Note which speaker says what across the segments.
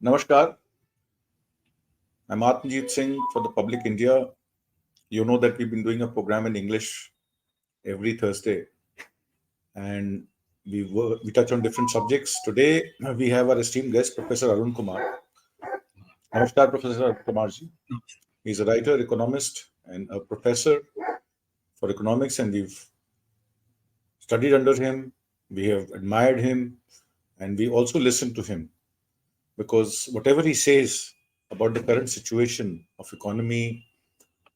Speaker 1: Namaskar, I'm Atamjeet Singh for the Public India. You know that we've been doing a program in English every Thursday, and we touch on different subjects. Today we have our esteemed guest, Professor Arun Kumar. Namaskar, Professor Arun Kumar ji. He's a writer, economist, and a professor for economics, and we've studied under him. We have admired him, and we also listen to him because whatever he says about the current situation of economy,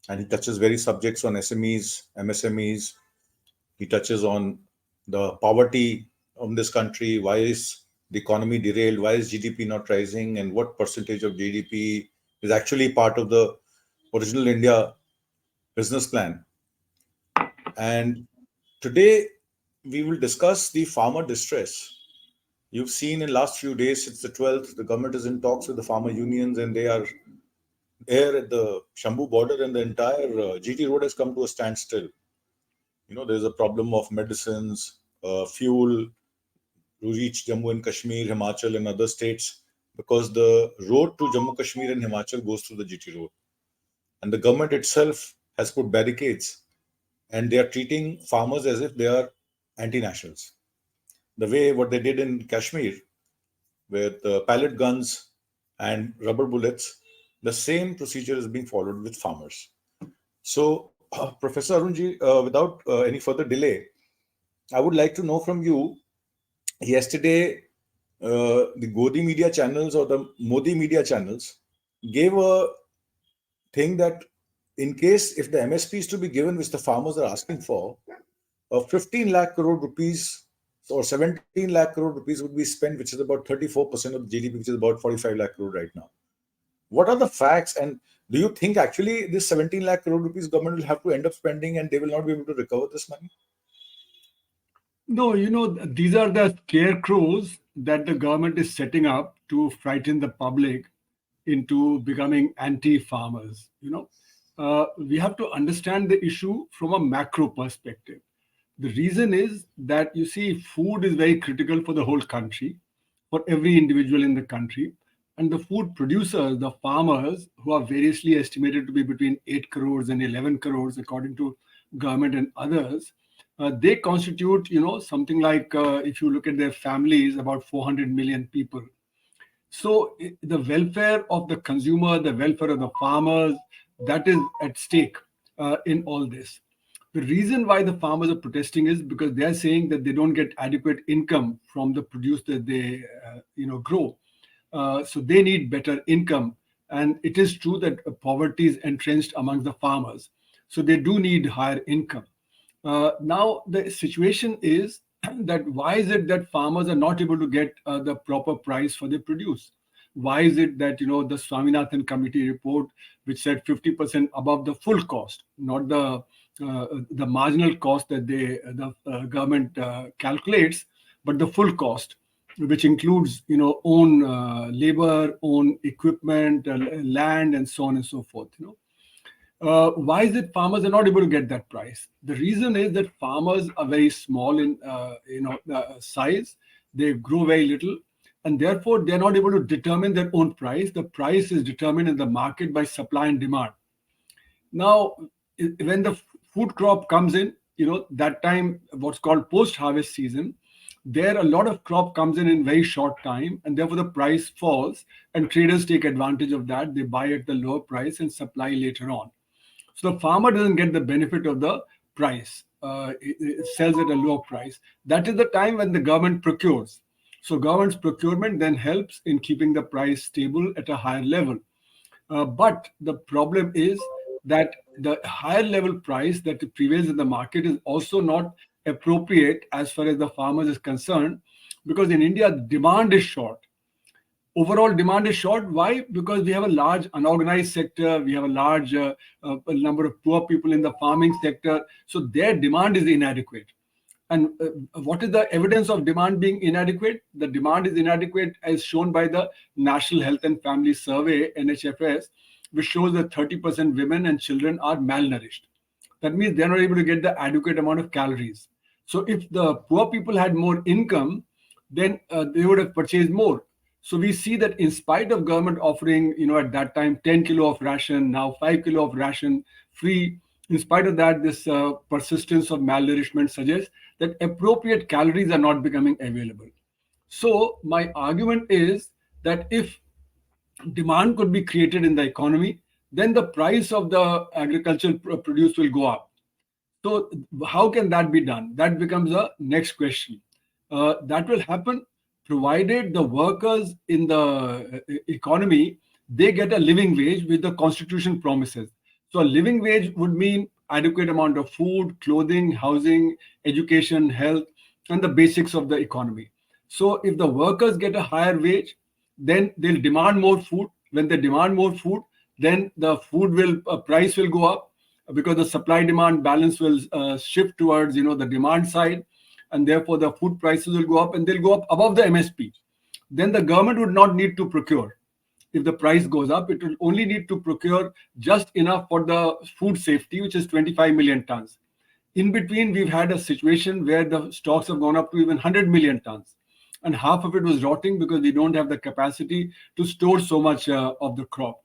Speaker 1: and he touches various subjects on SMEs, MSMEs. He touches on the poverty of this country. Why is the economy derailed? Why is GDP not rising? And what percentage of GDP is actually part of the original India business plan? And today we will discuss the farmer distress. You've seen in last few days, since the 12th, the government is in talks with the farmer unions, and they are here at the Shambu border, and the entire GT road has come to a standstill. There's a problem of medicines, fuel to reach Jammu and Kashmir, Himachal, and other states because the road to Jammu, Kashmir, and Himachal goes through the GT road. And the government itself has put barricades, and they are treating farmers as if they are anti-nationals. The way what they did in Kashmir with pellet guns and rubber bullets, the same procedure is being followed with farmers. So, Professor Arunji, without any further delay, I would like to know from you. Yesterday, the Godi media channels or the Modi media channels gave a thing that in case if the MSP is to be given, which the farmers are asking for, 15 lakh crore rupees or 17 lakh crore rupees would be spent, which is about 34% of the GDP, which is about 45 lakh crore right now. What are the facts, and do you think actually this 17 lakh crore rupees government will have to end up spending and they will not be able to recover this money?
Speaker 2: No, these are the scarecrows that the government is setting up to frighten the public into becoming anti-farmers. We have to understand the issue from a macro perspective. The reason is that you see, food is very critical for the whole country, for every individual in the country. And the food producers, the farmers, who are variously estimated to be between 8 crores and 11 crores, according to government and others, they constitute, something like, if you look at their families, about 400 million people. So the welfare of the consumer, the welfare of the farmers, that is at stake in all this. The reason why the farmers are protesting is because they are saying that they don't get adequate income from the produce that they, grow. So they need better income. And it is true that poverty is entrenched among the farmers. So they do need higher income. Now, the situation is that why is it that farmers are not able to get the proper price for their produce? Why is it that, the Swaminathan committee report, which said 50% above the full cost, not the marginal cost that the government calculates, but the full cost, which includes, own labor, own equipment, land, and so on and so forth, why is it farmers are not able to get that price? The reason is that farmers are very small in size. They grow very little, and therefore they are not able to determine their own price. The price is determined in the market by supply and demand. Now, when the food crop comes in, that time, what's called post-harvest season, there a lot of crop comes in very short time, and therefore the price falls, and traders take advantage of that. They buy at the lower price and supply later on. So the farmer doesn't get the benefit of the price. It sells at a lower price. That is the time when the government procures. So government's procurement then helps in keeping the price stable at a higher level. But the problem is that the higher level price that prevails in the market is also not appropriate as far as the farmers is concerned, because in India, demand is short. Overall demand is short. Why? Because we have a large unorganized sector. We have a large number of poor people in the farming sector. So their demand is inadequate. And what is the evidence of demand being inadequate? The demand is inadequate as shown by the National Health and Family Survey, NHFS, which shows that 30% women and children are malnourished. That means they're not able to get the adequate amount of calories. So if the poor people had more income, then they would have purchased more. So we see that in spite of government offering, at that time 10 kilo of ration, now 5 kilo of ration free, in spite of that, this persistence of malnourishment suggests that appropriate calories are not becoming available. So my argument is that if demand could be created in the economy, then the price of the agricultural produce will go up. So how can that be done? That becomes a next question. That will happen provided the workers in the economy, they get a living wage which the constitution promises. So a living wage would mean adequate amount of food, clothing, housing, education, health, and the basics of the economy. So if the workers get a higher wage, then they'll demand more food. When they demand more food, then the food will price will go up, because the supply demand balance will shift towards the demand side, and therefore the food prices will go up, and they'll go up above the MSP. Then the government would not need to procure. If the price goes up, it will only need to procure just enough for the food safety, which is 25 million tons. In between, we've had a situation where the stocks have gone up to even 100 million tons, and half of it was rotting because we don't have the capacity to store so much of the crop.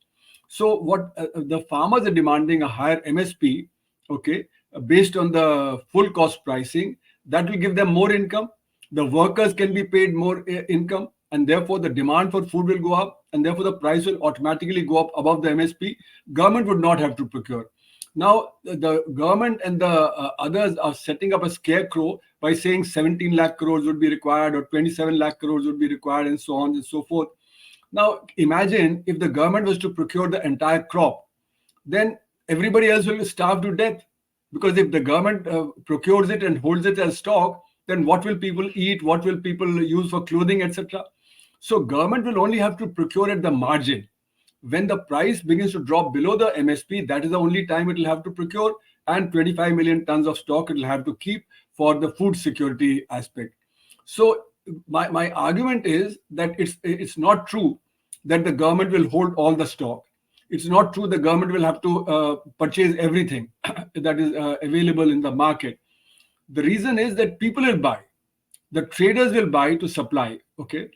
Speaker 2: So what the farmers are demanding a higher MSP, okay, based on the full cost pricing. That will give them more income. The workers can be paid more income, and therefore the demand for food will go up, and therefore the price will automatically go up above the MSP. Government would not have to procure. Now the government and the others are setting up a scarecrow by saying 17 lakh crores would be required, or 27 lakh crores would be required, and so on and so forth. Now, imagine if the government was to procure the entire crop, then everybody else will starve to death. Because if the government procures it and holds it as stock, then what will people eat? What will people use for clothing, etc.? So government will only have to procure at the margin. When the price begins to drop below the MSP, that is the only time it will have to procure, and 25 million tons of stock it will have to keep for the food security aspect. So my argument is that it's not true that the government will hold all the stock. It's not true the government will have to purchase everything that is available in the market. The reason is that people will buy. The traders will buy to supply. Okay.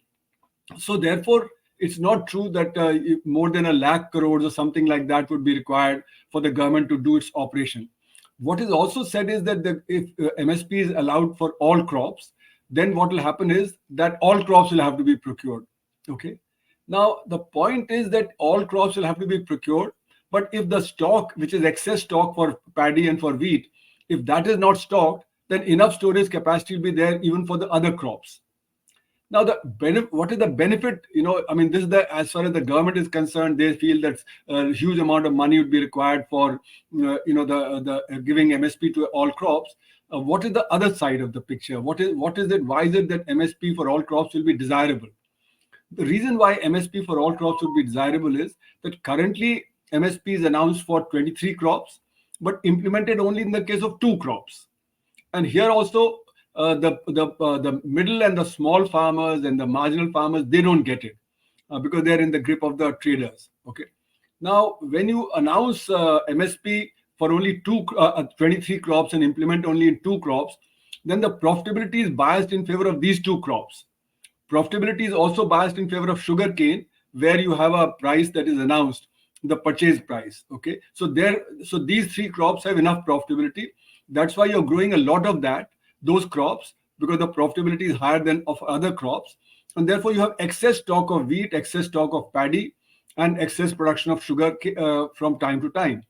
Speaker 2: So therefore, it's not true that more than a lakh crores or something like that would be required for the government to do its operation. What is also said is that if MSP is allowed for all crops, then what will happen is that all crops will have to be procured. Okay. Now, the point is that all crops will have to be procured, but if the stock, which is excess stock for paddy and for wheat, if that is not stocked, then enough storage capacity will be there even for the other crops. Now, what is the benefit? This is as far as the government is concerned, they feel that a huge amount of money would be required for, the giving MSP to all crops. What is the other side of the picture? What is it? Why is it that MSP for all crops will be desirable? The reason why MSP for all crops would be desirable is that currently MSP is announced for 23 crops, but implemented only in the case of 2 crops. And here also, the middle and the small farmers and the marginal farmers, they don't get it because they're in the grip of the traders. Okay. Now, when you announce MSP for only 23 crops and implement only in 2 crops, then the profitability is biased in favor of these 2 crops. Profitability is also biased in favor of sugarcane, where you have a price that is announced, the purchase price. Okay, so these 3 crops have enough profitability. That's why you're growing a lot of those crops, because the profitability is higher than of other crops, and therefore you have excess stock of wheat, excess stock of paddy, and excess production of sugar from time to time.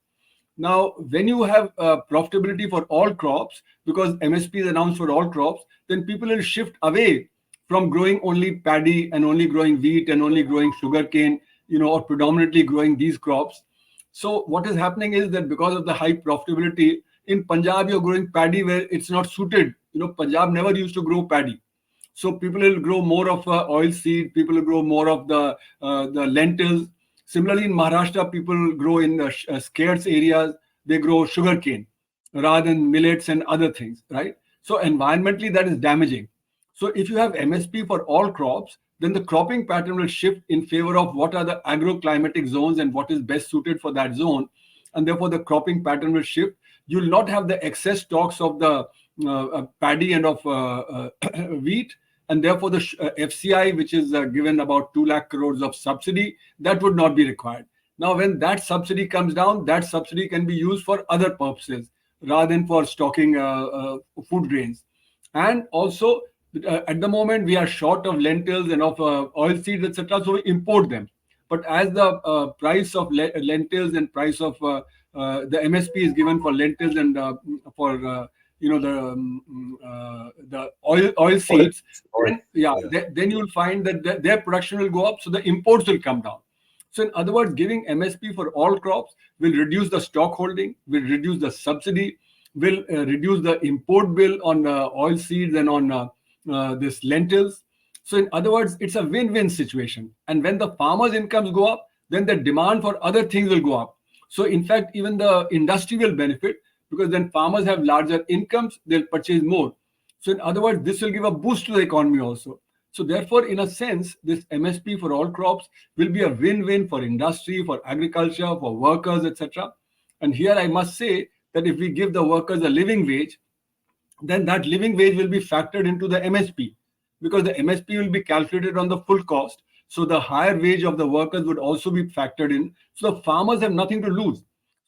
Speaker 2: Now, when you have profitability for all crops, because MSP is announced for all crops, then people will shift away from growing only paddy and only growing wheat and only growing sugarcane, or predominantly growing these crops. So what is happening is that because of the high profitability, in Punjab, you're growing paddy where it's not suited. Punjab never used to grow paddy. So people will grow more of oil seed, people will grow more of the lentils. Similarly, in Maharashtra, people grow in the scarce areas, they grow sugarcane rather than millets and other things, right? So environmentally, that is damaging. So if you have MSP for all crops, then the cropping pattern will shift in favor of what are the agroclimatic zones and what is best suited for that zone. And therefore, the cropping pattern will shift. You will not have the excess stocks of the paddy and of wheat, and therefore the FCI, which is given about 2 lakh crores of subsidy, that would not be required. Now, when that subsidy comes down, that subsidy can be used for other purposes rather than for stocking food grains. And also, at the moment, we are short of lentils and of oil seeds, etc. So we import them. But as the price of lentils and price of the MSP is given for lentils and for the oil
Speaker 1: Oil,
Speaker 2: seeds,
Speaker 1: oil.
Speaker 2: then yeah,
Speaker 1: Yeah.
Speaker 2: then you will find that their production will go up, so the imports will come down. So in other words, giving MSP for all crops will reduce the stock holding, will reduce the subsidy, will reduce the import bill on oil seeds and on this lentils. So in other words, it's a win-win situation. And when the farmers' incomes go up, then the demand for other things will go up. So in fact, even the industry will benefit, because then farmers have larger incomes, they'll purchase more. So in other words, this will give a boost to the economy also. So therefore, in a sense, this MSP for all crops will be a win-win for industry, for agriculture, for workers, etc. And here I must say that if we give the workers a living wage, then that living wage will be factored into the MSP, because the MSP will be calculated on the full cost. So the higher wage of the workers would also be factored in. So the farmers have nothing to lose.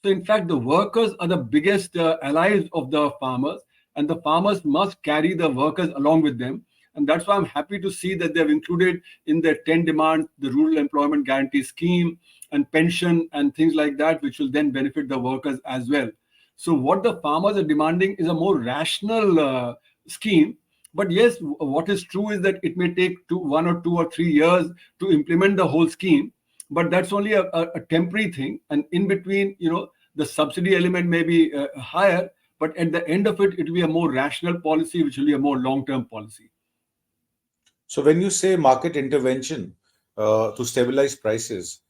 Speaker 2: So in fact, the workers are the biggest allies of the farmers, and the farmers must carry the workers along with them. And that's why I'm happy to see that they've included in their 10 demands the Rural Employment Guarantee Scheme and pension and things like that, which will then benefit the workers as well. So what the farmers are demanding is a more rational scheme. But yes, what is true is that it may take 1 or 2 or 3 years to implement the whole scheme. But that's only a temporary thing. And in between, the subsidy element may be higher, but at the end of it, it will be a more rational policy, which will be a more long-term policy.
Speaker 1: So when you say market intervention to stabilize prices,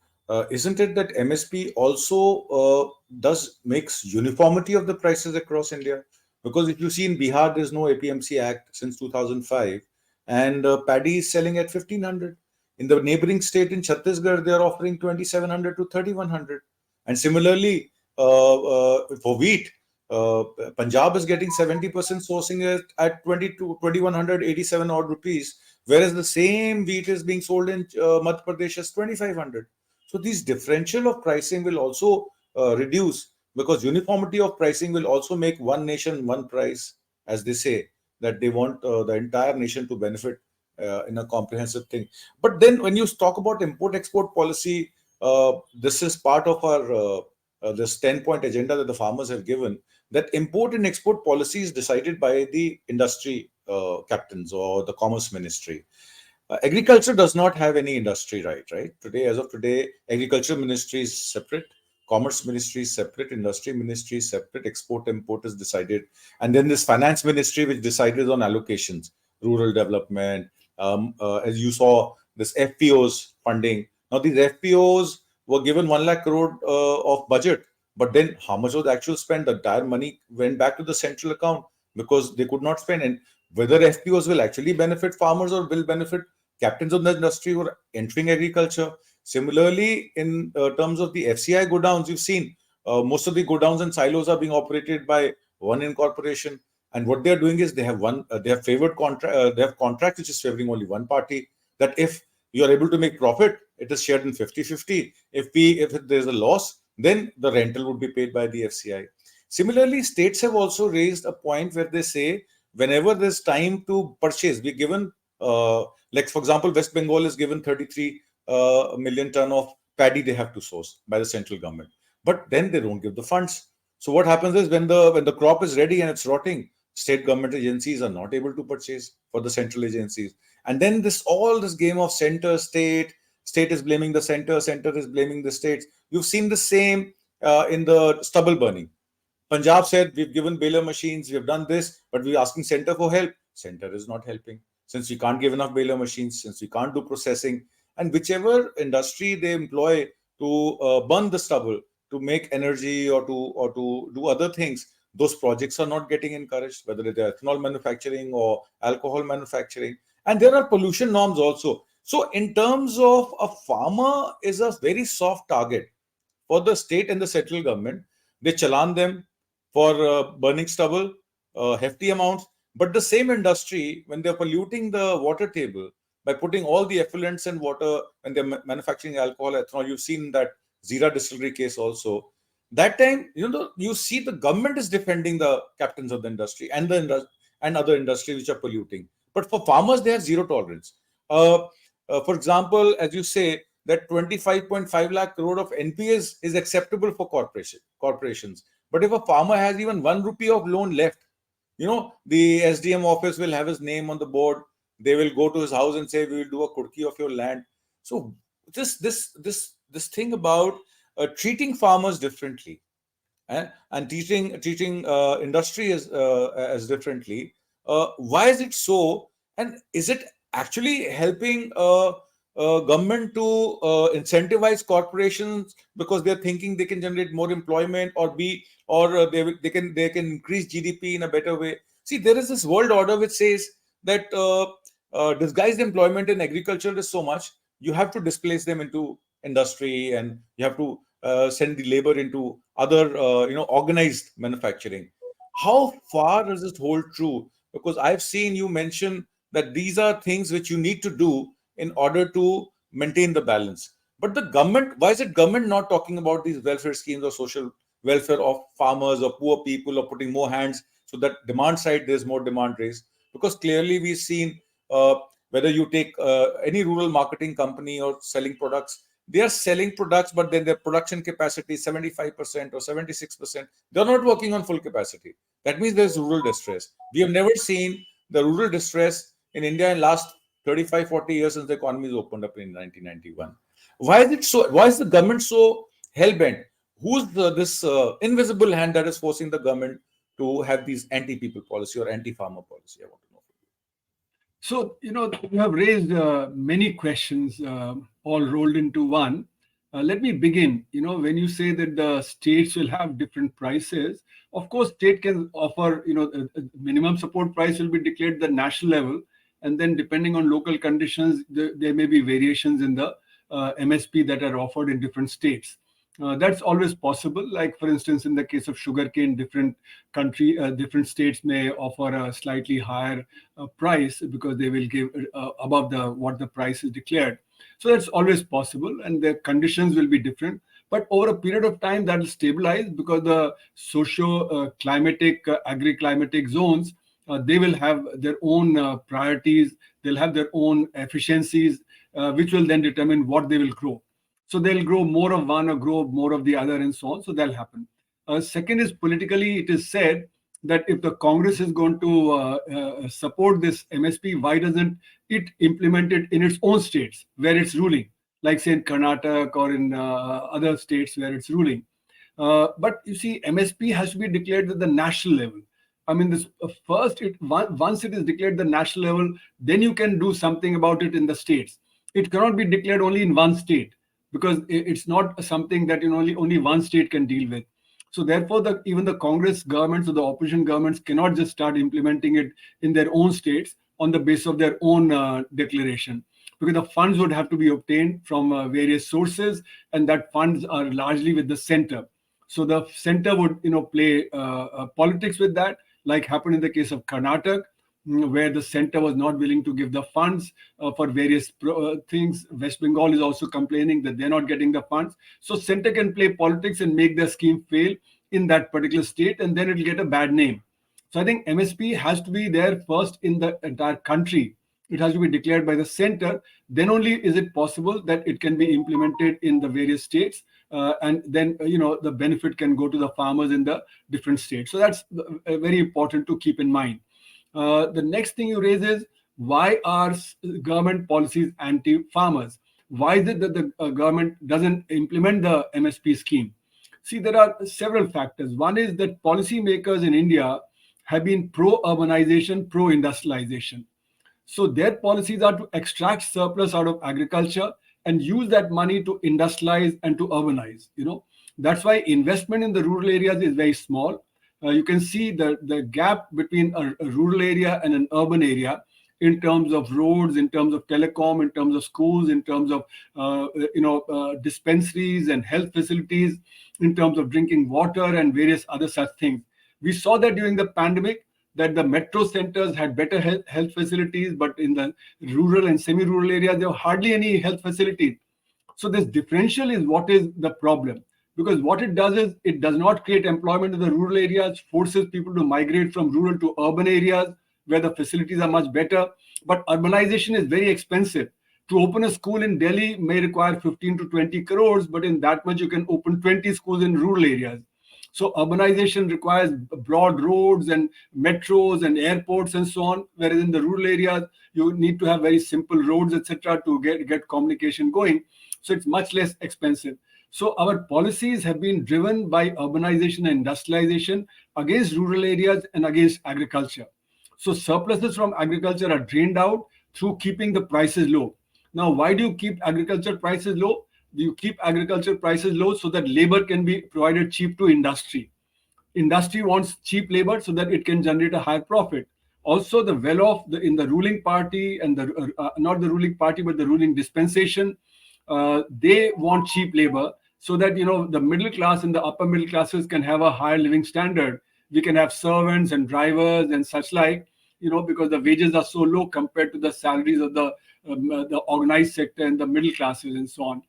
Speaker 1: isn't it that MSP also does makes uniformity of the prices across India? Because if you see in Bihar, there's no APMC Act since 2005, and paddy is selling at 1500. In the neighboring state in Chhattisgarh, they are offering 2700 to 3100. And similarly, for wheat, Punjab is getting 70% sourcing at 2187 odd rupees, whereas the same wheat is being sold in Madhya Pradesh as 2500. So these differential of pricing will also reduce, because uniformity of pricing will also make one nation, one price, as they say, that they want the entire nation to benefit in a comprehensive thing. But then when you talk about import-export policy, this is part of our this 10-point agenda that the farmers have given, that import and export policy is decided by the industry captains or the commerce ministry. Agriculture does not have any industry right today. As of today, agriculture ministry is separate, commerce ministry is separate, industry ministry is separate, export import is decided, and then this finance ministry which decided on allocations, rural development. As you saw, this FPOs funding. Now these FPOs were given 1 lakh crore of budget, but then how much was the actual spend? The entire money went back to the central account because they could not spend. And whether FPOs will actually benefit farmers or will benefit captains of the industry who are entering agriculture. Similarly, in terms of the FCI godowns, you've seen most of the godowns and silos are being operated by one incorporation, and what they are doing is they have they have favored contract, they have contract which is favoring only one party. That if you are able to make profit, it is shared in 50-50. If there's a loss, then the rental would be paid by the FCI. Similarly, states have also raised a point where they say whenever there's time to purchase, we're given like for example, West Bengal is given 33 million ton of paddy they have to source by the central government, but then they don't give the funds. So what happens is when the crop is ready and it's rotting, state government agencies are not able to purchase for the central agencies, and then this game of center state is blaming the center is blaming the states. You've seen the same in the stubble burning. Punjab said, we've given baler machines, we've done this, but we're asking center for help. Center is not helping. Since we can't give enough baler machines, since we can't do processing, and whichever industry they employ to burn the stubble, to make energy or to do other things, those projects are not getting encouraged, whether it's ethanol manufacturing or alcohol manufacturing. And there are pollution norms also. So in terms of a farmer is a very soft target for the state and the central government. They challan them for burning stubble, hefty amounts. But the same industry, when they're polluting the water table by putting all the effluents and water, when they're manufacturing alcohol, ethanol, you've seen that Zira distillery case also. That time, you see the government is defending the captains of the industry and and other industries which are polluting. But for farmers, they have zero tolerance. Uh, for example, as you say, that 25.5 lakh crore of NPS is acceptable for corporations. But if a farmer has even 1 rupee of loan left, the SDM office will have his name on the board. They will go to his house and say, "We will do a kurki of your land." So this thing about treating farmers differently, and teaching industry as differently. Why is it so? And is it actually helping government to incentivize corporations because they're thinking they can generate more employment, or they can increase GDP in a better way? See, there is this world order which says that disguised employment in agriculture is so much, you have to displace them into industry, and you have to send the labor into other organized manufacturing. How far does it hold true? Because I've seen you mention that these are things which you need to do in order to maintain the balance. But the government, why is it government not talking about these welfare schemes or social welfare of farmers or poor people, or putting more hands so that demand side there's more demand raised? Because clearly we've seen, uh, whether you take any rural marketing company or selling products, they are selling products, but then their production capacity is 75% or 76%. They're not working on full capacity. That means there's rural distress. We have never seen the rural distress in India in last 35, 40 years since the economy was opened up in 1991. Why is it so? Why is the government so hell bent? Who's this invisible hand that is forcing the government to have these anti-people policy or anti-farmer policy? I want to know.
Speaker 2: So, you have raised many questions, all rolled into one. Let me begin. When you say that the states will have different prices, of course, state can offer, minimum support price will be declared at the national level, and then depending on local conditions, there may be variations in the MSP that are offered in different states. That's always possible. Like, for instance, in the case of sugarcane, different states may offer a slightly higher price because they will give above what the price is declared. So that's always possible, and the conditions will be different. But over a period of time, that will stabilize because the socio-climatic, agri-climatic zones, they will have their own priorities. They'll have their own efficiencies, which will then determine what they will grow. So they'll grow more of one or grow more of the other, and so on. So that'll happen. Second is, politically, it is said that if the Congress is going to support this MSP, why doesn't it implement it in its own states where it's ruling, like say in Karnataka or in other states where it's ruling? But you see, MSP has to be declared at the national level. I mean, this once it is declared the national level, then you can do something about it in the states. It cannot be declared only in one state because it's not something that only one state can deal with. So therefore, even the Congress governments or the opposition governments cannot just start implementing it in their own states on the basis of their own declaration, because the funds would have to be obtained from various sources, and that funds are largely with the center. So the center would play politics with that, like happened in the case of Karnataka, where the center was not willing to give the funds for various things. West Bengal is also complaining that they're not getting the funds. So center can play politics and make the scheme fail in that particular state, and then it'll get a bad name. So I think MSP has to be there first in the entire country. It has to be declared by the center. Then only is it possible that it can be implemented in the various states, and then the benefit can go to the farmers in the different states. So that's very important to keep in mind. The next thing you raise is, why are government policies anti-farmers? Why is it that the government doesn't implement the MSP scheme? See, there are several factors. One is that policymakers in India have been pro-urbanization, pro-industrialization. So their policies are to extract surplus out of agriculture and use that money to industrialize and to urbanize. That's why investment in the rural areas is very small. You can see the gap between a rural area and an urban area in terms of roads, in terms of telecom, in terms of schools, in terms of dispensaries and health facilities, in terms of drinking water and various other such things. We saw that during the pandemic. that the metro centers had better health facilities, but in the rural and semi-rural areas, there were hardly any health facilities. So this differential is what is the problem. Because what it does is it does not create employment in the rural areas, forces people to migrate from rural to urban areas where the facilities are much better. But urbanization is very expensive. To open a school in Delhi may require 15 to 20 crores, but in that much you can open 20 schools in rural areas. So urbanization requires broad roads and metros and airports and so on, whereas in the rural areas you need to have very simple roads, etc., to get communication going. So it's much less expensive. So our policies have been driven by urbanization and industrialization against rural areas and against agriculture. So surpluses from agriculture are drained out through keeping the prices low. Now, why do you keep agriculture prices low? You keep agriculture prices low so that labor can be provided cheap to industry. Industry wants cheap labor so that it can generate a higher profit. Also, the well-off in the ruling party and the not the ruling party but the ruling dispensation, they want cheap labor so that the middle class and the upper middle classes can have a higher living standard. We can have servants and drivers and such like, because the wages are so low compared to the salaries of the organized sector and the middle classes and so on.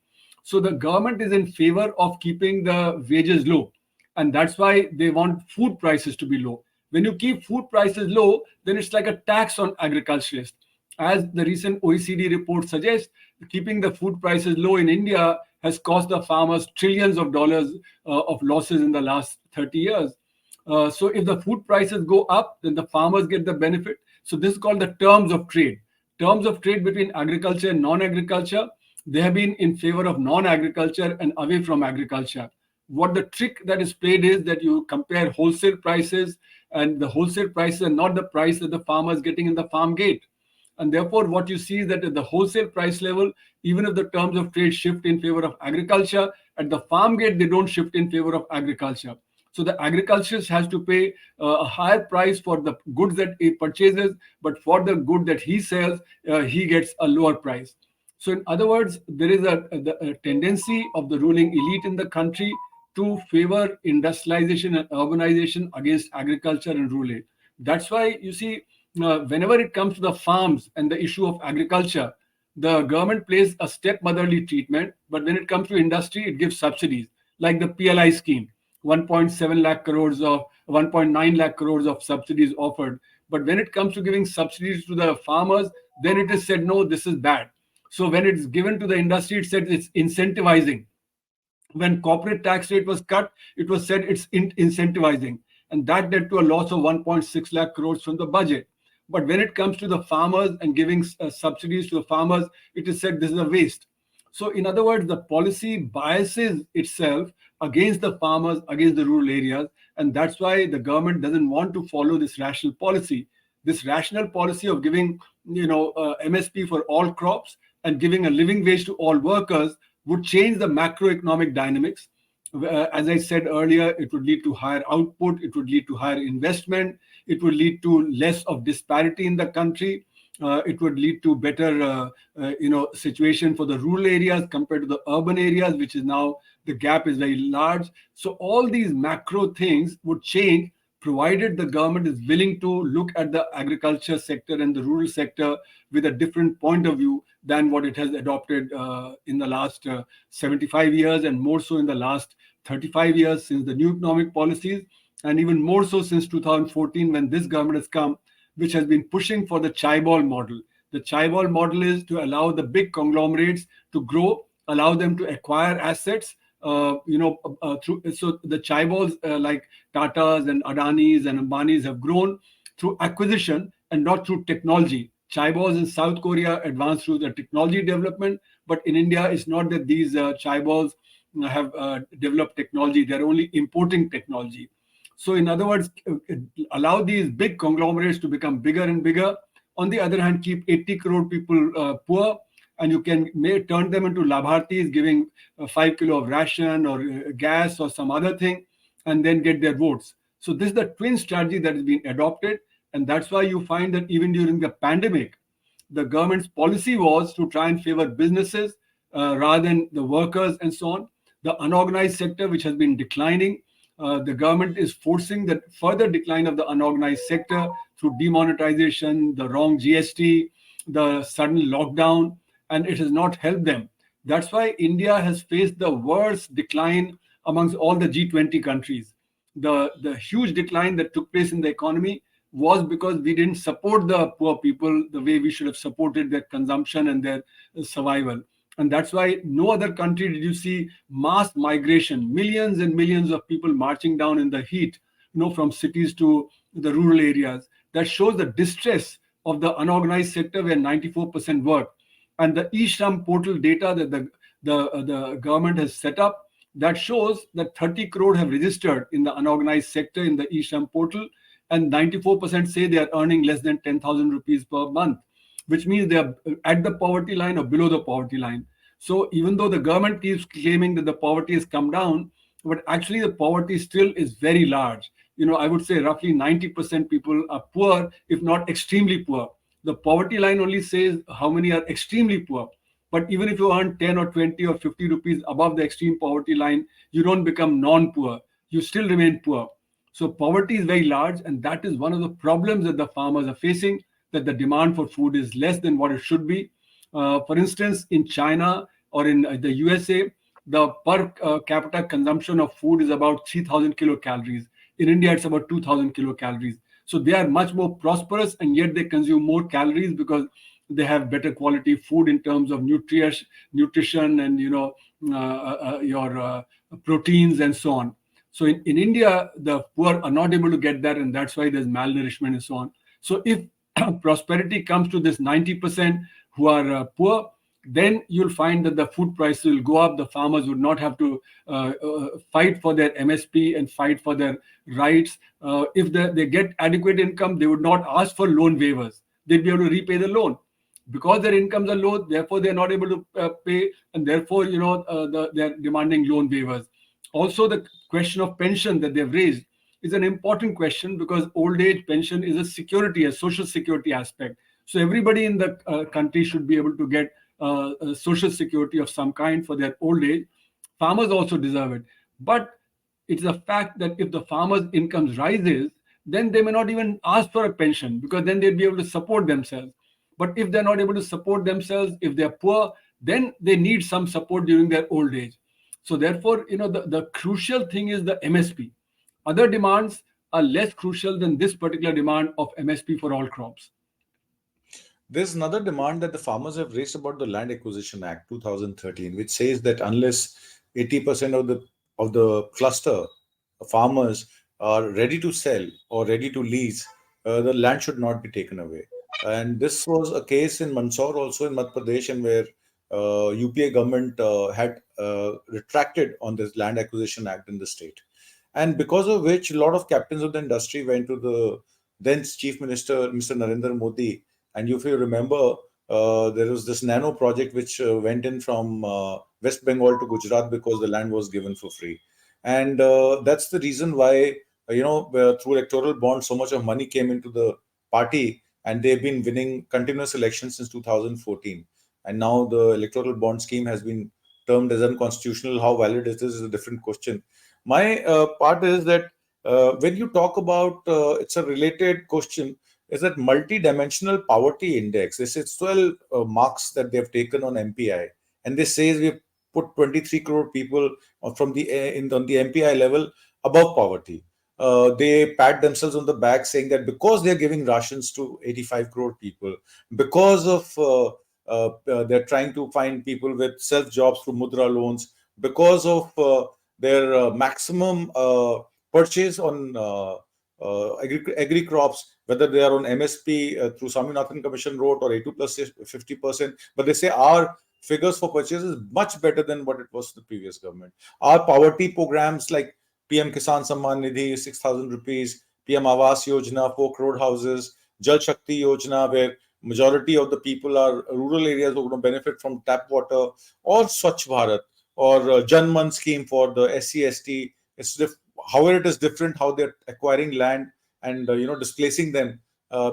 Speaker 2: So the government is in favor of keeping the wages low, and that's why they want food prices to be low. When you keep food prices low, then it's like a tax on agriculturists. As the recent OECD report suggests, keeping the food prices low in India has cost the farmers trillions of dollars of losses in the last 30 years. So if the food prices go up, then the farmers get the benefit. So this is called the terms of trade. Terms of trade between agriculture and non-agriculture. They have been in favor of non-agriculture and away from agriculture. What the trick that is played is that you compare wholesale prices, and the wholesale prices are not the price that the farmer is getting in the farm gate. And therefore, what you see is that at the wholesale price level, even if the terms of trade shift in favor of agriculture, at the farm gate, they don't shift in favor of agriculture. So the agriculturist has to pay a higher price for the goods that he purchases, but for the good that he sells, he gets a lower price. So in other words, there is a tendency of the ruling elite in the country to favor industrialization and urbanization against agriculture and rural. That's why you see, whenever it comes to the farms and the issue of agriculture, the government plays a stepmotherly treatment, but when it comes to industry, it gives subsidies, like the PLI scheme. 1.7 lakh crores of 1.9 lakh crores of subsidies offered. But when it comes to giving subsidies to the farmers, then it is said, no, this is bad. So when it's given to the industry, it said it's incentivizing. When corporate tax rate was cut, it was said it's incentivizing. And that led to a loss of 1.6 lakh crores from the budget. But when it comes to the farmers and giving subsidies to the farmers, it is said this is a waste. So in other words, the policy biases itself against the farmers, against the rural areas. And that's why the government doesn't want to follow this rational policy. This rational policy of giving, MSP for all crops and giving a living wage to all workers would change the macroeconomic dynamics. As I said earlier, it would lead to higher output, it would lead to higher investment, it would lead to less of disparity in the country. It would lead to better, situation for the rural areas compared to the urban areas, which is now the gap is very large. So all these macro things would change, provided the government is willing to look at the agriculture sector and the rural sector with a different point of view than what it has adopted in the last 75 years, and more so in the last 35 years since the new economic policies, and even more so since 2014 when this government has come, which has been pushing for the chaibol model. The chaibol model is to allow the big conglomerates to grow, allow them to acquire assets, through. So the chaibols like Tatas and Adanis and Ambanis have grown through acquisition and not through technology. Chaibols in South Korea advanced through the technology development, but in India, it's not that these chaibols have developed technology. They're only importing technology. So in other words, allow these big conglomerates to become bigger and bigger. On the other hand, keep 80 crore people poor, and you may turn them into labhartis, giving 5 kilo of ration or gas or some other thing, and then get their votes. So this is the twin strategy that is being adopted. And that's why you find that even during the pandemic, the government's policy was to try and favor businesses rather than the workers and so on. The unorganized sector, which has been declining, the government is forcing the further decline of the unorganized sector through demonetization, the wrong GST, the sudden lockdown, and it has not helped them. That's why India has faced the worst decline amongst all the G20 countries. The huge decline that took place in the economy was because we didn't support the poor people the way we should have supported their consumption and their survival. And that's why no other country did you see mass migration, millions and millions of people marching down in the heat, from cities to the rural areas. That shows the distress of the unorganized sector where 94% work. And the e-Shram portal data that the government has set up, that shows that 30 crore have registered in the unorganized sector in the e-Shram portal, and 94% say they are earning less than 10,000 rupees per month, which means they are at the poverty line or below the poverty line. So even though the government keeps claiming that the poverty has come down, but actually the poverty still is very large. I would say roughly 90% people are poor, if not extremely poor. The poverty line only says how many are extremely poor. But even if you earn 10 or 20 or 50 rupees above the extreme poverty line, you don't become non-poor. You still remain poor. So poverty is very large, and that is one of the problems that the farmers are facing, that the demand for food is less than what it should be. For instance, in China or in the USA, the per capita consumption of food is about 3,000 kilocalories. In India, it's about 2,000 kilocalories. So they are much more prosperous, and yet they consume more calories because they have better quality food in terms of nutrition and your proteins and so on. So in India, the poor are not able to get that, and that's why there's malnourishment and so on. So if prosperity comes to this 90% who are poor, then you'll find that the food prices will go up. The farmers would not have to fight for their MSP and fight for their rights. If they get adequate income, they would not ask for loan waivers. They'd be able to repay the loan. Because their incomes are low, therefore they're not able to pay, and therefore they're demanding loan waivers. Also, the question of pension that they've raised is an important question, because old age pension is a security, a social security aspect. So everybody in the country should be able to get a social security of some kind for their old age. Farmers also deserve it. But it's a fact that if the farmers' incomes rises, then they may not even ask for a pension, because then they'd be able to support themselves. But if they're not able to support themselves, if they're poor, then they need some support during their old age. So therefore, the crucial thing is the MSP. Other demands are less crucial than this particular demand of MSP for all crops.
Speaker 1: There's another demand that the farmers have raised about the Land Acquisition Act 2013, which says that unless 80% of the cluster farmers are ready to sell or ready to lease, the land should not be taken away. And this was a case in Mandsaur, also in Madhya Pradesh, and where UPA government had retracted on this Land Acquisition Act in the state, and because of which a lot of captains of the industry went to the then Chief Minister, Mr. Narendra Modi. And if you remember, there was this nano project which went in from West Bengal to Gujarat because the land was given for free. And that's the reason why, through electoral bonds, so much of money came into the party, and they've been winning continuous elections since 2014. And now the electoral bond scheme has been termed as unconstitutional. How valid is this is a different question. My part is that when you talk about, it's a related question, is that multi-dimensional poverty index. This is 12 marks that they've taken on MPI, and they say we put 23 crore people from on the MPI level above poverty. They pat themselves on the back, saying that because they're giving rations to 85 crore people, because of they're trying to find people with self jobs through Mudra loans, because of their maximum purchase on agri crops, whether they are on MSP through Swaminathan Commission wrote or A2 plus 50%. But they say our figures for purchase is much better than what it was the previous government. Our poverty programs like PM Kisan Samman Nidhi, 6,000 rupees, PM Awas Yojna, 4 crore houses, Jal Shakti Yojna, where majority of the people are rural areas who are going to benefit from tap water, or Swachh Bharat, or Janman scheme for the SC, ST. However, it is different how they're acquiring land and displacing them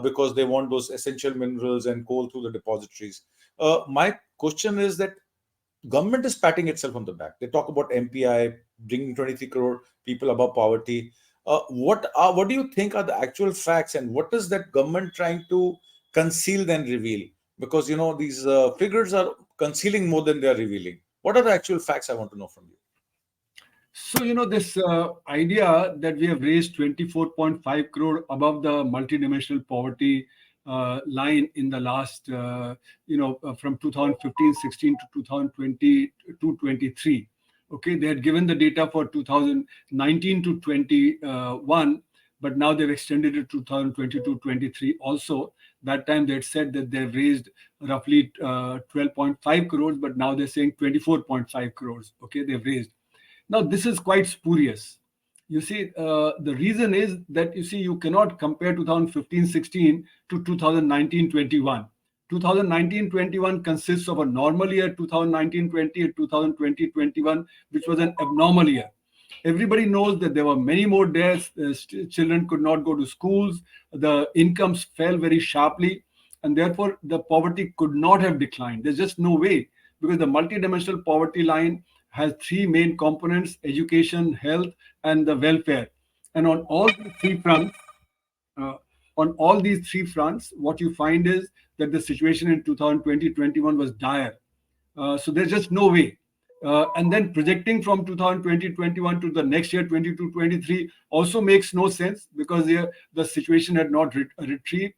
Speaker 1: because they want those essential minerals and coal through the depositories. My question is that government is patting itself on the back. They talk about MPI bringing 23 crore people above poverty. What do you think are the actual facts, and what is that government trying to conceal than reveal? Because these figures are concealing more than they are revealing. What are the actual facts? I want to know from you.
Speaker 2: So, this idea that we have raised 24.5 crore above the multidimensional poverty line in the last, from 2015-16 to 2022-23. Okay, they had given the data for 2019 to 21, but now they've extended it to 2022-23 also. That time they had said that they've raised roughly 12.5 crores, but now they're saying 24.5 crores. Okay, they've raised. Now, this is quite spurious. You see, the reason is that, you cannot compare 2015-16 to 2019-21. 2019-21 consists of a normal year, 2019-20, and 2020-21, which was an abnormal year. Everybody knows that there were many more deaths, children could not go to schools, the incomes fell very sharply, and therefore the poverty could not have declined. There's just no way, because the multidimensional poverty line has three main components: education, health, and the welfare. And uh, on all these three fronts, what you find is that the situation in 2020-21 was dire. So there's just no way. And then projecting from 2020-21 to the next year, 22-23, also makes no sense, because the situation had not retrieved.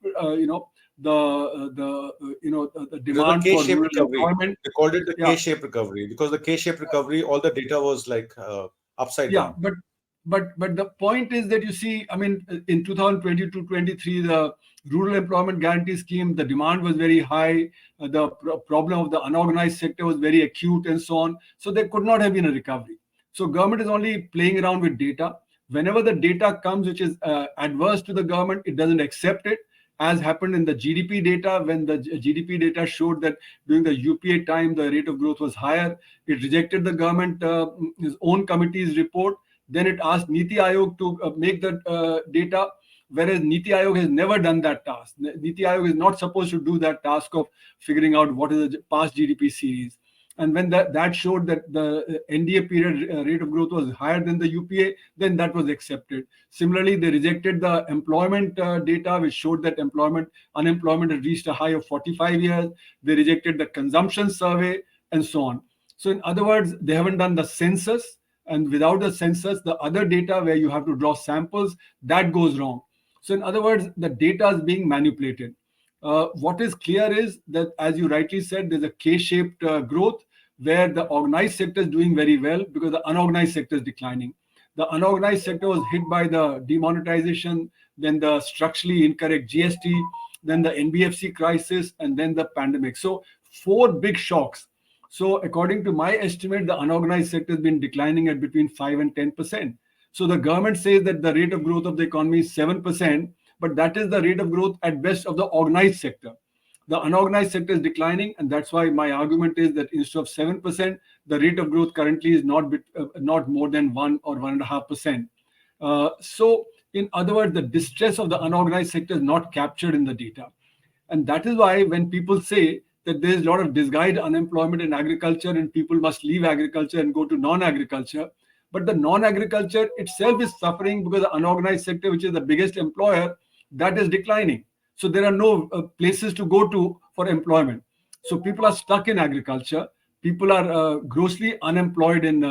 Speaker 2: The
Speaker 1: It was a
Speaker 2: demand for
Speaker 1: K-shaped
Speaker 2: rural
Speaker 1: recovery.
Speaker 2: employment.
Speaker 1: They called it the
Speaker 2: Yeah,
Speaker 1: K-shaped recovery because the K-shaped recovery, all the data was like upside
Speaker 2: yeah,
Speaker 1: down.
Speaker 2: but the point is that, I mean, in 2022-23, the rural employment guarantee scheme, the demand was very high, the problem of the unorganized sector was very acute, and so on. So there could not have been a recovery. So government is only playing around with data. Whenever the data comes which is adverse to the government, it doesn't accept it, as happened in the GDP data. When the GDP data showed that during the UPA time the rate of growth was higher, it rejected the government his own committee's report. Then it asked Niti Aayog to make the data, whereas Niti Aayog has never done that task. Niti Aayog is not supposed to do that task of figuring out what is the past GDP series. And when that showed that the NDA period rate of growth was higher than the UPA, then that was accepted. Similarly, they rejected the employment data, which showed that unemployment had reached a high of 45 years. They rejected the consumption survey, and so on. So in other words, they haven't done the census, and without the census, the other data where you have to draw samples, that goes wrong. So in other words, the data is being manipulated. What is clear is that, as you rightly said, there's a K-shaped growth, where the organized sector is doing very well because the unorganized sector is declining. The unorganized sector was hit by the demonetization, then the structurally incorrect GST, then the NBFC crisis, and then the pandemic. So four big shocks. So according to my estimate, the unorganized sector has been declining at between 5 and 10%. So the government says that the rate of growth of the economy is 7%, but that is the rate of growth at best of the organized sector. The unorganized sector is declining, and that's why my argument is that instead of 7%, the rate of growth currently is not more than 1 or 1.5%. So, in other words, the distress of the unorganized sector is not captured in the data. And that is why when people say that there is a lot of disguised unemployment in agriculture and people must leave agriculture and go to non-agriculture, but the non-agriculture itself is suffering because the unorganized sector, which is the biggest employer, that is declining. So there are no places to go to for employment. So people are stuck in agriculture. People are grossly unemployed in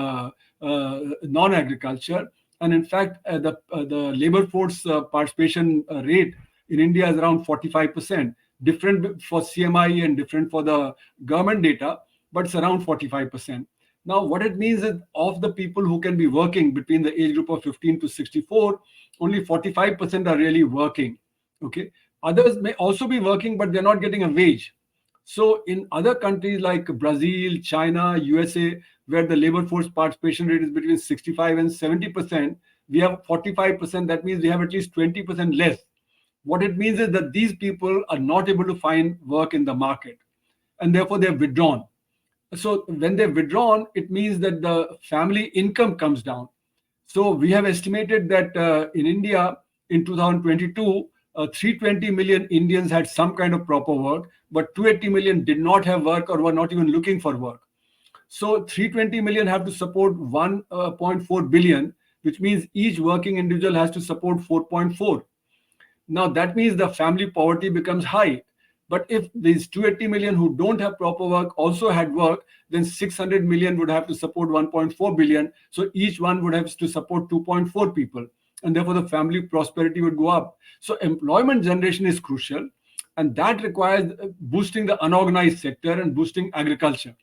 Speaker 2: non-agriculture. And in fact, the labor force participation rate in India is around 45%, different for CMI and different for the government data, but it's around 45%. Now, what it means is, of the people who can be working between the age group of 15 to 64, only 45% are really working. Okay. Others may also be working, but they're not getting a wage. So in other countries like Brazil, China, USA, where the labor force participation rate is between 65 and 70%, we have 45%. That means we have at least 20% less. What it means is that these people are not able to find work in the market, and therefore they're withdrawn. So when they're withdrawn, it means that the family income comes down. So we have estimated that in India in 2022, 320 million Indians had some kind of proper work, but 280 million did not have work or were not even looking for work. So 320 million have to support 1.4 billion, which means each working individual has to support 4.4. Now that means the family poverty becomes high. But if these 280 million who don't have proper work also had work, then 600 million would have to support 1.4 billion. So each one would have to support 2.4 people. And therefore the family prosperity would go up. So employment generation is crucial. And that requires boosting the unorganized sector and boosting agriculture.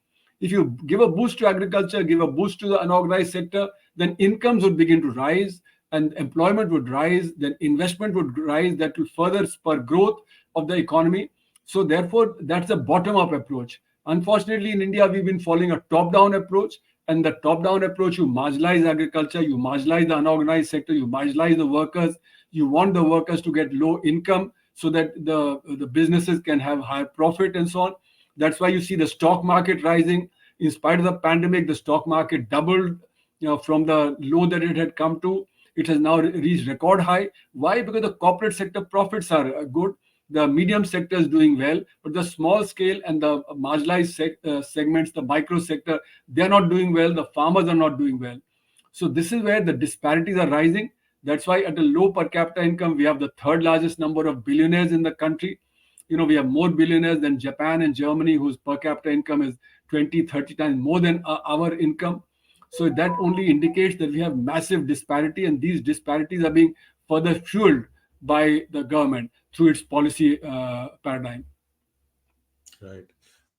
Speaker 2: If you give a boost to agriculture, give a boost to the unorganized sector, then incomes would begin to rise and employment would rise, then investment would rise, that will further spur growth of the economy. So therefore, that's a bottom-up approach. Unfortunately, in India, we've been following a top-down approach, and the top-down approach, you marginalize agriculture, you marginalize the unorganized sector, you marginalize the workers, you want the workers to get low income so that the businesses can have higher profit and so on. That's why you see the stock market rising. In spite of the pandemic, the stock market doubled, from the low that it had come to. It has now reached record high. Why? Because the corporate sector profits are good. The medium sector is doing well, but the small scale and the marginalized segments, the micro sector, they are not doing well. The farmers are not doing well. So this is where the disparities are rising. That's why at a low per capita income, we have the third largest number of billionaires in the country. We have more billionaires than Japan and Germany, whose per capita income is 20, 30 times more than our income. So that only indicates that we have massive disparity, and these disparities are being further fueled by the government through its policy paradigm.
Speaker 1: Right.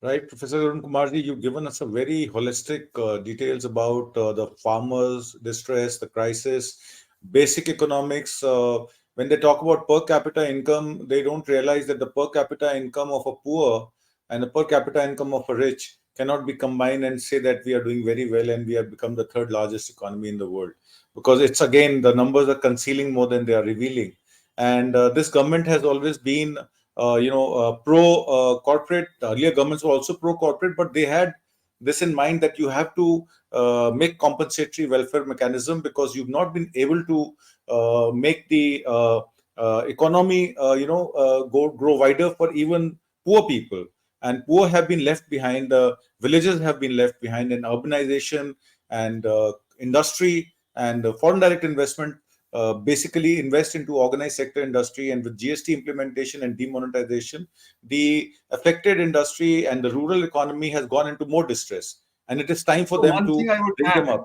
Speaker 1: Right, Professor Arun Kumarji, you've given us a very holistic details about the farmers' distress, the crisis, basic economics. When they talk about per capita income, they don't realize that the per capita income of a poor and the per capita income of a rich cannot be combined and say that we are doing very well and we have become the third largest economy in the world. Because it's again, the numbers are concealing more than they are revealing. And this government has always been pro corporate. Earlier governments were also pro corporate, but they had this in mind that you have to make compensatory welfare mechanism, because you've not been able to make the economy grow wider for even poor people, and poor have been left behind, the villages have been left behind, and urbanization and industry and foreign direct investment basically invest into organized sector industry, and with GST implementation and demonetization, the affected industry and the rural economy has gone into more distress, and it is time for
Speaker 2: So
Speaker 1: them to bring them up.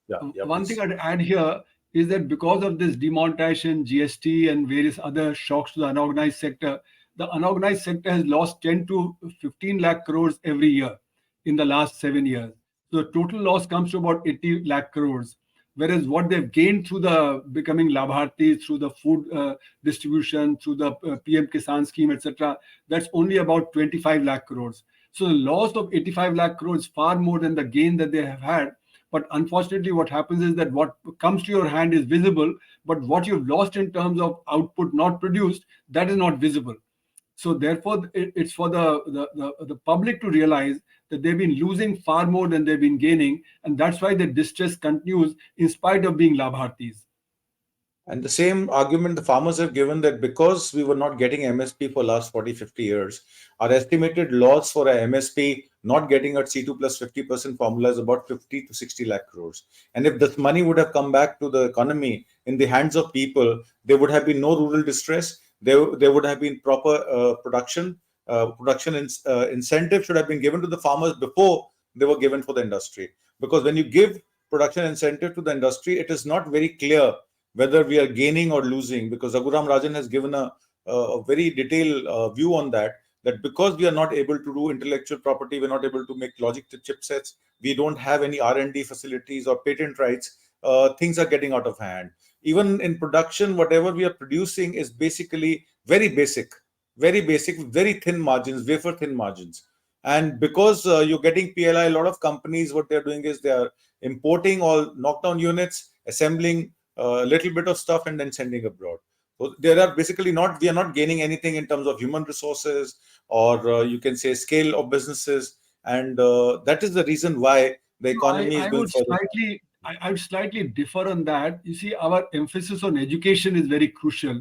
Speaker 1: Yeah,
Speaker 2: one thing
Speaker 1: please.
Speaker 2: I'd add here is that because of this demonetization, GST, and various other shocks to the unorganized sector, the unorganized sector has lost 10 to 15 lakh crores every year in the last 7 years. So the total loss comes to about 80 lakh crores. Whereas what they've gained through the becoming Labharti, through the food distribution, through the PM Kisan scheme, etc., that's only about 25 lakh crores. So the loss of 85 lakh crores is far more than the gain that they have had. But unfortunately, what happens is that what comes to your hand is visible, but what you've lost in terms of output not produced, that is not visible. So therefore, it's for the public to realize that they've been losing far more than they've been gaining, and that's why the distress continues in spite of being Labhartis.
Speaker 1: And the same argument the farmers have given, that because we were not getting MSP for last 40, 50 years, our estimated loss for a MSP not getting at C2 plus 50% formula is about 50 to 60 lakh crores. And if this money would have come back to the economy in the hands of people, there would have been no rural distress. There would have been proper production. Incentive should have been given to the farmers before they were given for the industry. Because when you give production incentive to the industry, it is not very clear whether we are gaining or losing, because Raghuram Rajan has given a very detailed view on that, that because we are not able to do intellectual property, we're not able to make logic to chipsets, we don't have any R&D facilities or patent rights, things are getting out of hand. Even in production, whatever we are producing is basically very basic, very thin margins, wafer thin margins. And because you're getting PLI, a lot of companies, what they're doing is they are importing all knockdown units, assembling a little bit of stuff, and then sending abroad. So there are basically not, we are not gaining anything in terms of human resources, or you can say scale of businesses. And that is the reason why the
Speaker 2: No,
Speaker 1: economy is
Speaker 2: I
Speaker 1: going
Speaker 2: would
Speaker 1: further.
Speaker 2: I would slightly differ on that. You see, our emphasis on education is very crucial.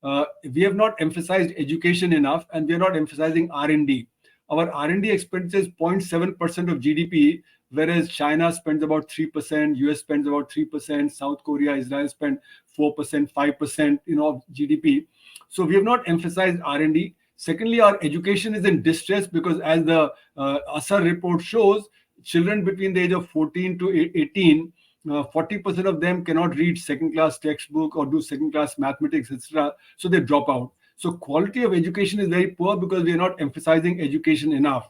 Speaker 2: We have not emphasized education enough, and we are not emphasizing R&D. our R&D expenditure is 0.7% of GDP, whereas China spends about 3%, US spends about 3%, South Korea, Israel spend 4%, 5%, of GDP. So we have not emphasized R&D. Secondly, our education is in distress because, as the ASAR report shows, children between the age of 14 to 18, 40% of them cannot read second class textbook or do second class mathematics, etc. So they drop out. So quality of education is very poor because we are not emphasizing education enough.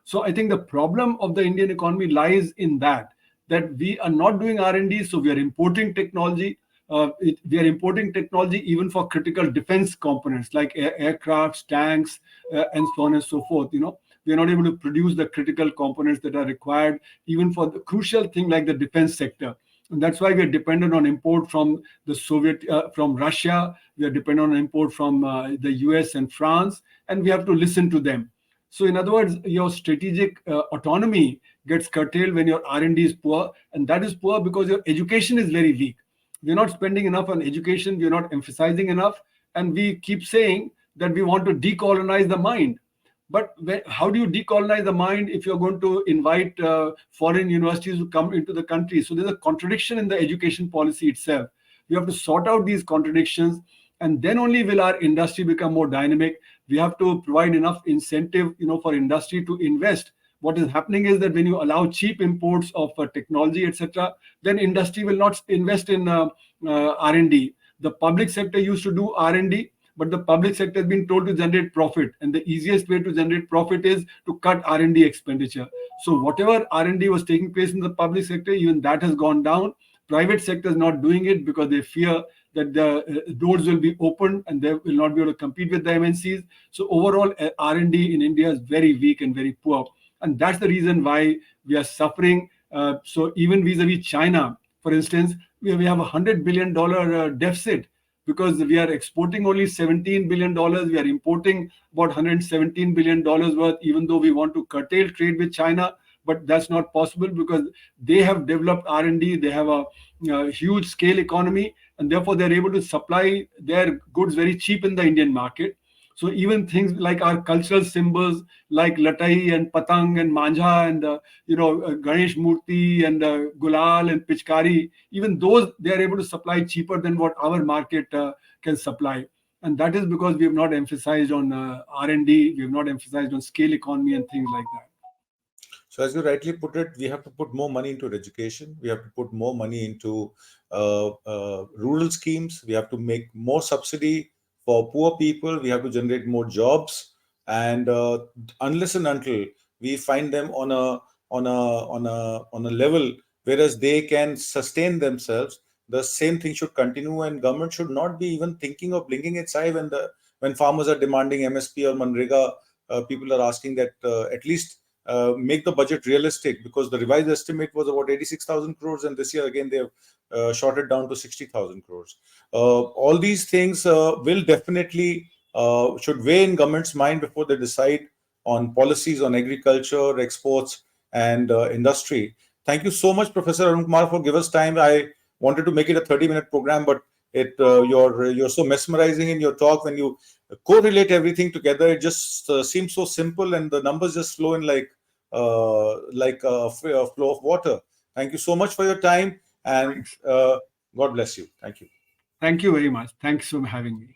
Speaker 2: So I think the problem of the Indian economy lies in that we are not doing R&D, so we are importing technology. We are importing technology even for critical defense components like aircrafts, tanks, and so on and so forth. We are not able to produce the critical components that are required even for the crucial thing like the defense sector. And that's why we are dependent on import from from Russia. We are dependent on import from the US and France, and we have to listen to them. So, in other words, your strategic autonomy gets curtailed when your R&D is poor, and that is poor because your education is very weak. We're not spending enough on education. We're not emphasizing enough, and we keep saying that we want to decolonize the mind. But how do you decolonize the mind if you're going to invite foreign universities to come into the country? So there's a contradiction in the education policy itself. We have to sort out these contradictions, and then only will our industry become more dynamic. We have to provide enough incentive, for industry to invest. What is happening is that when you allow cheap imports of technology, etc., then industry will not invest in R&D. The public sector used to do R&D, but the public sector has been told to generate profit, and the easiest way to generate profit is to cut R&D expenditure. So whatever R&D was taking place in the public sector, even that has gone down. Private sector is not doing it because they fear that the doors will be opened and they will not be able to compete with the MNCs. So overall, R&D in India is very weak and very poor, and that's the reason why we are suffering. So even vis-a-vis China, for instance, we have $100 billion deficit, because we are exporting only $17 billion. We are importing about $117 billion worth, even though we want to curtail trade with China. But that's not possible because they have developed R&D. They have a huge scale economy, and therefore they're able to supply their goods very cheap in the Indian market. So even things like our cultural symbols like latai and patang and manja and Ganesh Murti and gulal and pichkari, even those they are able to supply cheaper than what our market can supply. And that is because we have not emphasized on R&D, we have not emphasized on scale economy and things like that.
Speaker 1: So as you rightly put it, we have to put more money into education. We have to put more money into rural schemes. We have to make more subsidy for poor people. We have to generate more jobs. And unless and until we find them on a level whereas they can sustain themselves, the same thing should continue. And government should not be even thinking of blinking its eye when farmers are demanding MSP or Manrega. People are asking that at least make the budget realistic, because the revised estimate was about 86,000 crores, and this year again they have shot it down to 60,000 crores. All these things will definitely should weigh in government's mind before they decide on policies on agriculture, exports, and industry. Thank you so much, Professor Arun Kumar, for giving us time. I wanted to make it a 30-minute program, but you're so mesmerizing in your talk. When you correlate everything together, it just seems so simple, and the numbers just flow in like a flow of water. Thank you so much for your time, and God bless you. Thank you.
Speaker 2: Thank you very much. Thanks for having me.